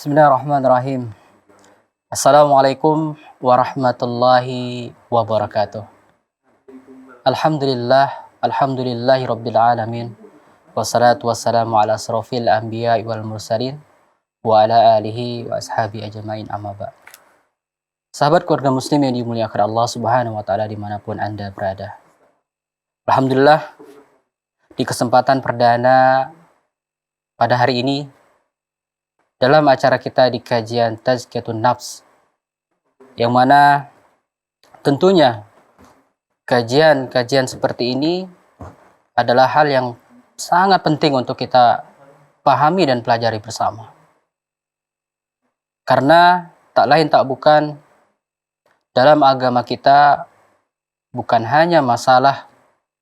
Bismillahirrahmanirrahim. Assalamualaikum warahmatullahi wabarakatuh. Alhamdulillahi rabbil alamin. Wassalatu wassalamu ala asrofil anbiya wal mursalin wa ala alihi wa ashabi ajmain amma ba'd. Sahabat keluarga muslim yang dimuliakan Allah Subhanahu wa taala dimanapun Anda berada. Alhamdulillah, di kesempatan perdana pada hari ini dalam acara kita di kajian Tazkiyatun Nafs, yang mana tentunya kajian-kajian seperti ini adalah hal yang sangat penting untuk kita pahami dan pelajari bersama. Karena tak lain tak bukan, dalam agama kita bukan hanya masalah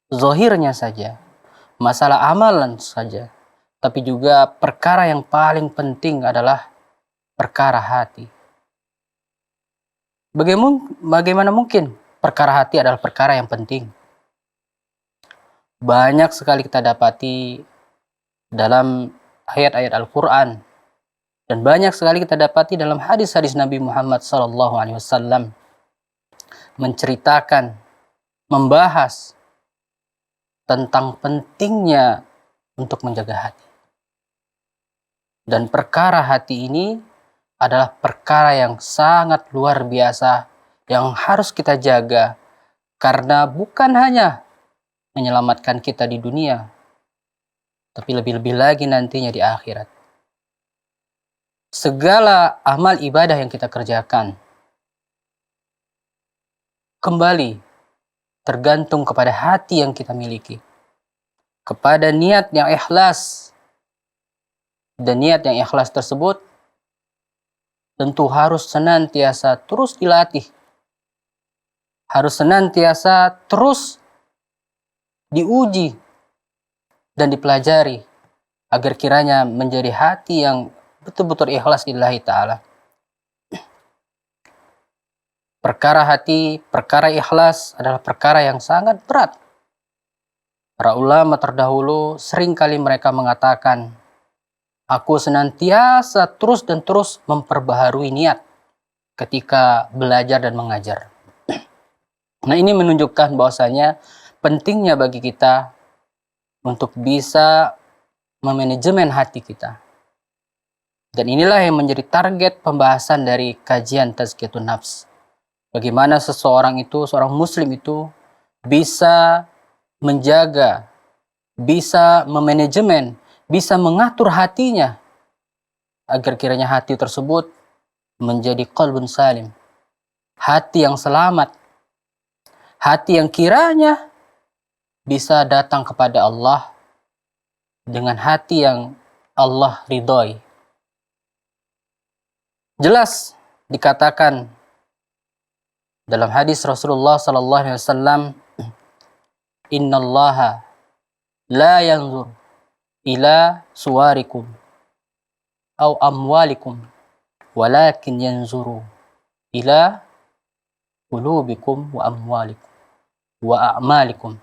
zahirnya saja, masalah amalan saja, tapi juga perkara yang paling penting adalah perkara hati. Bagaimana mungkin perkara hati adalah perkara yang penting? Banyak sekali kita dapati dalam ayat-ayat Al-Quran, dan banyak sekali kita dapati dalam hadis-hadis Nabi Muhammad SAW menceritakan, membahas tentang pentingnya untuk menjaga hati. Dan perkara hati ini adalah perkara yang sangat luar biasa yang harus kita jaga, karena bukan hanya menyelamatkan kita di dunia, tapi lebih-lebih lagi nantinya di akhirat. Segala amal ibadah yang kita kerjakan kembali tergantung kepada hati yang kita miliki, kepada niat yang ikhlas. Dan niat yang ikhlas tersebut tentu harus senantiasa terus dilatih, harus senantiasa terus diuji dan dipelajari, agar kiranya menjadi hati yang betul-betul ikhlas lillahi ta'ala. Perkara hati, perkara ikhlas adalah perkara yang sangat berat. Para ulama terdahulu seringkali mereka mengatakan, aku senantiasa terus dan terus memperbaharui niat ketika belajar dan mengajar. Nah, ini menunjukkan bahwasanya pentingnya bagi kita untuk bisa memanajemen hati kita. Dan inilah yang menjadi target pembahasan dari kajian Tazkiyatun Nafs. Bagaimana seseorang itu, seorang muslim itu bisa menjaga, bisa memanajemen, bisa mengatur hatinya agar kiranya hati tersebut menjadi qalbun salim, hati yang selamat, hati yang kiranya bisa datang kepada Allah dengan hati yang Allah ridhoi. Jelas dikatakan dalam hadis Rasulullah SAW, innallaha la yanzur ila suwarikum au amwalikum walakin yanzuru ila qulubikum wa amwalikum wa a'malikum.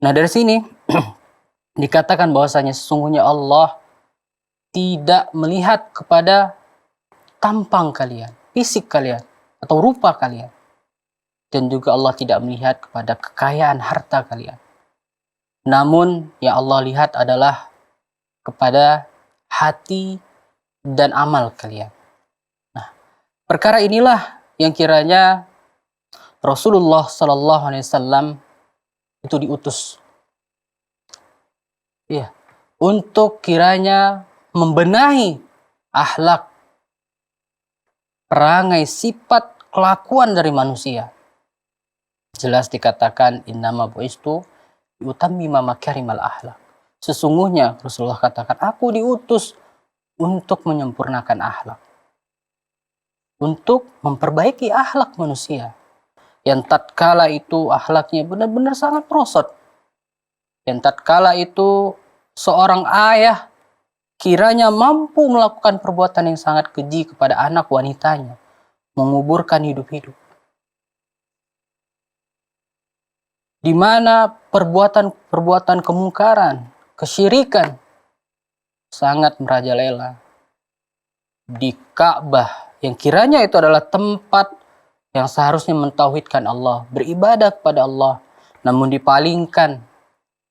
Nah, dari sini dikatakan bahwasanya sesungguhnya Allah tidak melihat kepada tampang kalian, fisik kalian atau rupa kalian, dan juga Allah tidak melihat kepada kekayaan harta kalian. Namun yang Allah lihat adalah kepada hati dan amal kalian. Nah, perkara inilah yang kiranya Rasulullah SAW itu diutus, ya, untuk kiranya membenahi akhlak, perangai, sifat, kelakuan dari manusia. Jelas dikatakan innama bu'istu utammima makarimal akhlak. Sesungguhnya Rasulullah katakan, aku diutus untuk menyempurnakan akhlak, untuk memperbaiki akhlak manusia yang tatkala itu akhlaknya benar-benar sangat merosot, yang tatkala itu seorang ayah kiranya mampu melakukan perbuatan yang sangat keji kepada anak wanitanya, menguburkan hidup-hidup, di mana perbuatan kemungkaran, kesyirikan sangat merajalela. di Ka'bah yang kiranya itu adalah tempat yang seharusnya mentauhidkan Allah, beribadah kepada Allah, namun dipalingkan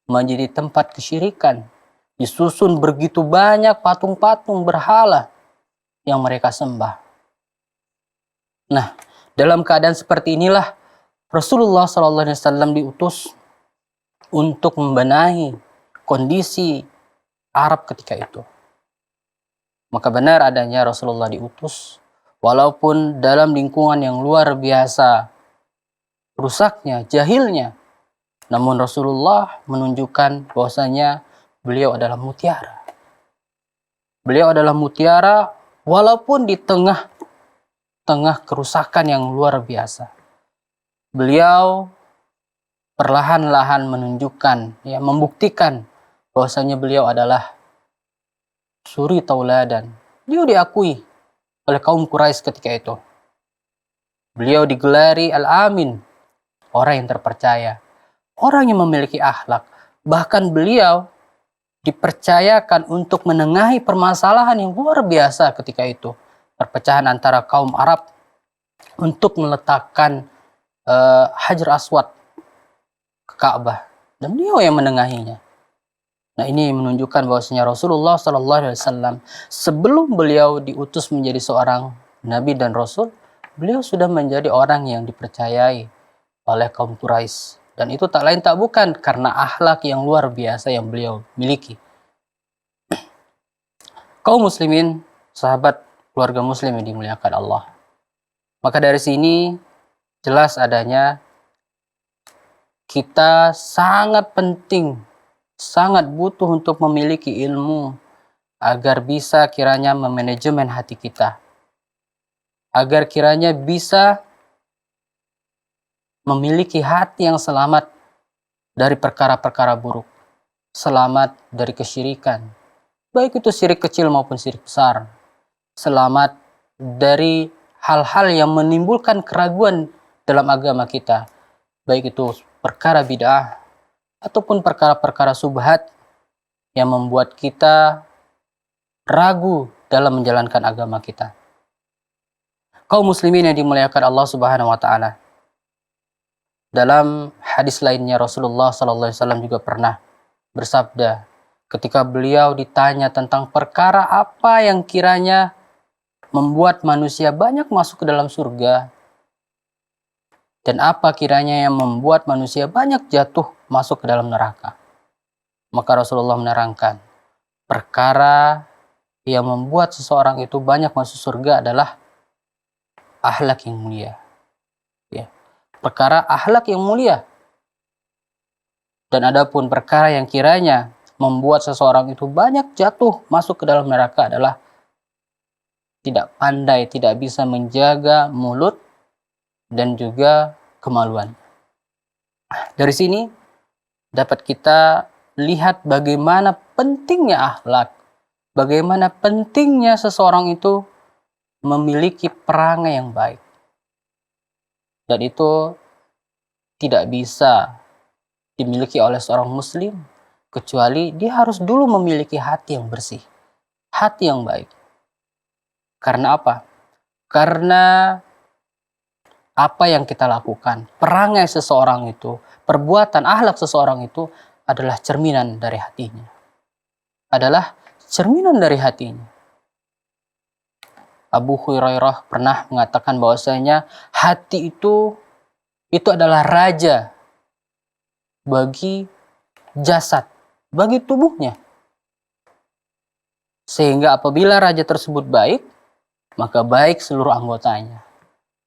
menjadi tempat kesyirikan. Disusun begitu banyak patung-patung berhala yang mereka sembah. Nah, dalam keadaan seperti inilah Rasulullah SAW diutus untuk membenahi kondisi Arab ketika itu. Maka benar adanya Rasulullah diutus, walaupun dalam lingkungan yang luar biasa rusaknya, jahilnya, namun Rasulullah menunjukkan bahwasanya beliau adalah mutiara. Beliau adalah mutiara walaupun di tengah kerusakan yang luar biasa. Beliau perlahan-lahan menunjukkan, membuktikan bahwasanya beliau adalah suri tauladan. Beliau diakui oleh kaum Quraisy ketika itu. Beliau digelari Al-Amin, orang yang terpercaya, orang yang memiliki akhlak. Bahkan beliau dipercayakan untuk menengahi permasalahan yang luar biasa ketika itu. Perpecahan antara kaum Arab untuk meletakkan Hajar Aswad ke Ka'bah. Dan beliau yang menengahinya. Nah, ini menunjukkan bahwasanya Rasulullah SAW sebelum beliau diutus menjadi seorang nabi dan rasul, beliau sudah menjadi orang yang dipercayai oleh kaum Quraisy. Dan itu tak lain tak bukan karena akhlak yang luar biasa yang beliau miliki. Kaum muslimin, sahabat keluarga muslim yang dimuliakan Allah. Maka dari sini jelas adanya kita sangat penting, sangat butuh untuk memiliki ilmu agar bisa kiranya memanajemen hati kita. Agar kiranya bisa memiliki hati yang selamat dari perkara-perkara buruk. Selamat dari kesyirikan. Baik itu syirik kecil maupun syirik besar. Selamat dari hal-hal yang menimbulkan keraguan dalam agama kita. Baik itu perkara bid'ah ataupun perkara-perkara subhat yang membuat kita ragu dalam menjalankan agama kita. Kaum muslimin yang dimuliakan Allah Subhanahu wa taala. Dalam hadis lainnya Rasulullah SAW juga pernah bersabda ketika beliau ditanya tentang perkara apa yang kiranya membuat manusia banyak masuk ke dalam surga dan apa kiranya yang membuat manusia banyak jatuh masuk ke dalam neraka. Maka Rasulullah menerangkan perkara yang membuat seseorang itu banyak masuk surga adalah akhlak yang mulia. Perkara akhlak yang mulia. Dan adapun perkara yang kiranya membuat seseorang itu banyak jatuh masuk ke dalam neraka adalah tidak pandai, tidak bisa menjaga mulut dan juga kemaluan. Dari sini dapat kita lihat bagaimana pentingnya akhlak, bagaimana pentingnya seseorang itu memiliki perangai yang baik. Dan itu tidak bisa dimiliki oleh seorang muslim kecuali dia harus dulu memiliki hati yang bersih, hati yang baik. Karena apa? Karena apa yang kita lakukan, perangai seseorang itu, perbuatan akhlak seseorang itu adalah cerminan dari hatinya. Adalah cerminan dari hatinya. Abu Hurairah pernah mengatakan bahwasanya hati itu adalah raja bagi jasad, bagi tubuhnya. Sehingga apabila raja tersebut baik, maka baik seluruh anggotanya.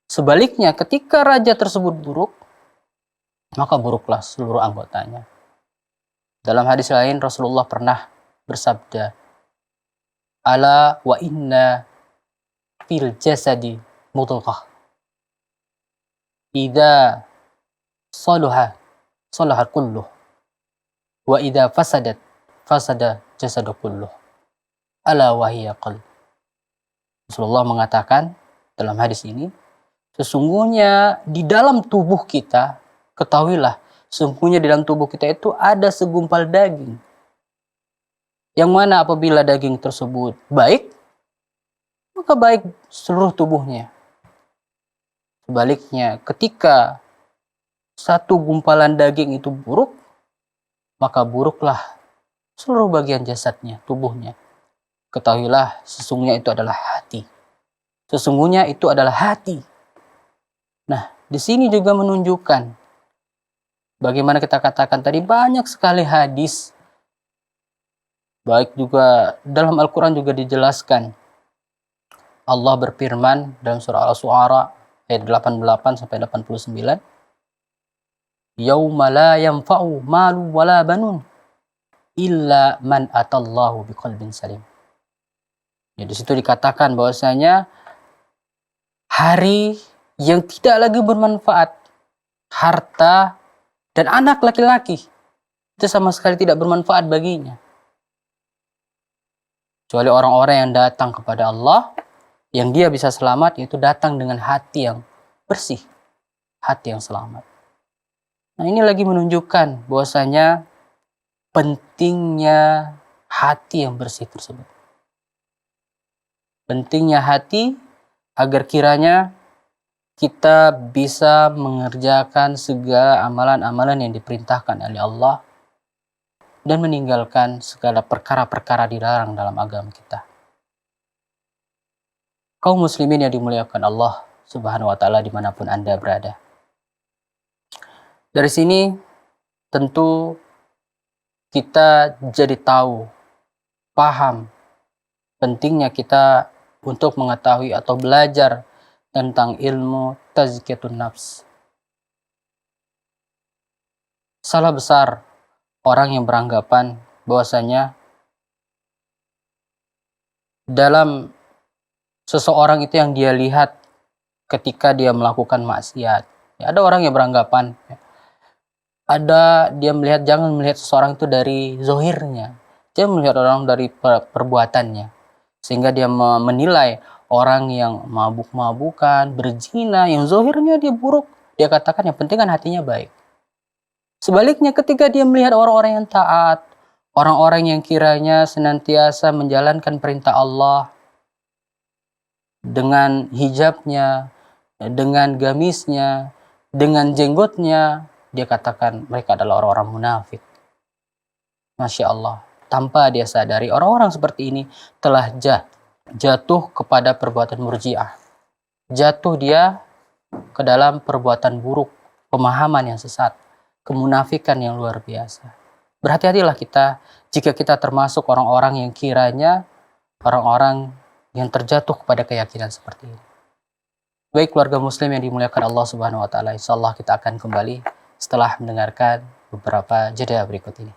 Sebaliknya ketika raja tersebut buruk, maka buruklah seluruh anggotanya. Dalam hadis lain Rasulullah pernah bersabda, "Ala wa inna fil jasadi mudghah. Idza salaha salaha kulluh. Wa idza fasada jasadu kulluh. Ala wa hiya qalb." Rasulullah mengatakan dalam hadis ini, sesungguhnya di dalam tubuh kita, ketahuilah, sesungguhnya di dalam tubuh kita itu ada segumpal daging. Yang mana apabila daging tersebut baik, maka baik seluruh tubuhnya. Sebaliknya, ketika satu gumpalan daging itu buruk, maka buruklah seluruh bagian jasadnya, tubuhnya. Ketahuilah, sesungguhnya itu adalah hati. Sesungguhnya itu adalah hati. Nah, di sini juga menunjukkan bagaimana kita katakan tadi, banyak sekali hadis. Baik juga dalam Al-Quran juga dijelaskan. Allah berfirman dalam surah Al-Shu'ara ayat 88 sampai 89. Yauma la yanfa'u malu wala banun illa man atallahu biqalbin salim. Ya, di situ dikatakan bahwasanya hari yang tidak lagi bermanfaat harta dan anak laki-laki, itu sama sekali tidak bermanfaat baginya, kecuali orang-orang yang datang kepada Allah, yang dia bisa selamat, yaitu datang dengan hati yang bersih, hati yang selamat. Nah, ini lagi menunjukkan bahwasanya pentingnya hati yang bersih tersebut. Pentingnya hati agar kiranya kita bisa mengerjakan segala amalan-amalan yang diperintahkan oleh Allah dan meninggalkan segala perkara-perkara dilarang dalam agama kita. Kaum muslimin yang dimuliakan Allah Subhanahu wa ta'ala dimanapun Anda berada. Dari sini tentu kita jadi tahu, paham pentingnya kita untuk mengetahui atau belajar tentang ilmu tazkiyatun nafs. Salah besar orang yang beranggapan bahwasanya dalam seseorang itu yang dia lihat ketika dia melakukan maksiat. Ya, ada orang yang beranggapan, dia melihat, jangan melihat seseorang itu dari zohirnya, dia melihat orang dari perbuatannya, sehingga dia menilai orang yang mabuk-mabukan, berzina, yang zohirnya dia buruk, dia katakan yang penting kan hatinya baik. Sebaliknya, ketika dia melihat orang-orang yang taat, orang-orang yang kiranya senantiasa menjalankan perintah Allah dengan hijabnya, dengan gamisnya, dengan jenggotnya, dia katakan mereka adalah orang-orang munafik. Masya Allah, tanpa dia sadari orang-orang seperti ini telah jatuh kepada perbuatan murji'ah. Jatuh dia ke dalam perbuatan buruk, pemahaman yang sesat, kemunafikan yang luar biasa. Berhati-hatilah kita jika kita termasuk orang-orang yang kiranya orang-orang yang terjatuh kepada keyakinan seperti ini. Baik keluarga muslim yang dimuliakan Allah Subhanahu wa ta'ala, insyaallah kita akan kembali setelah mendengarkan beberapa jeda berikut ini.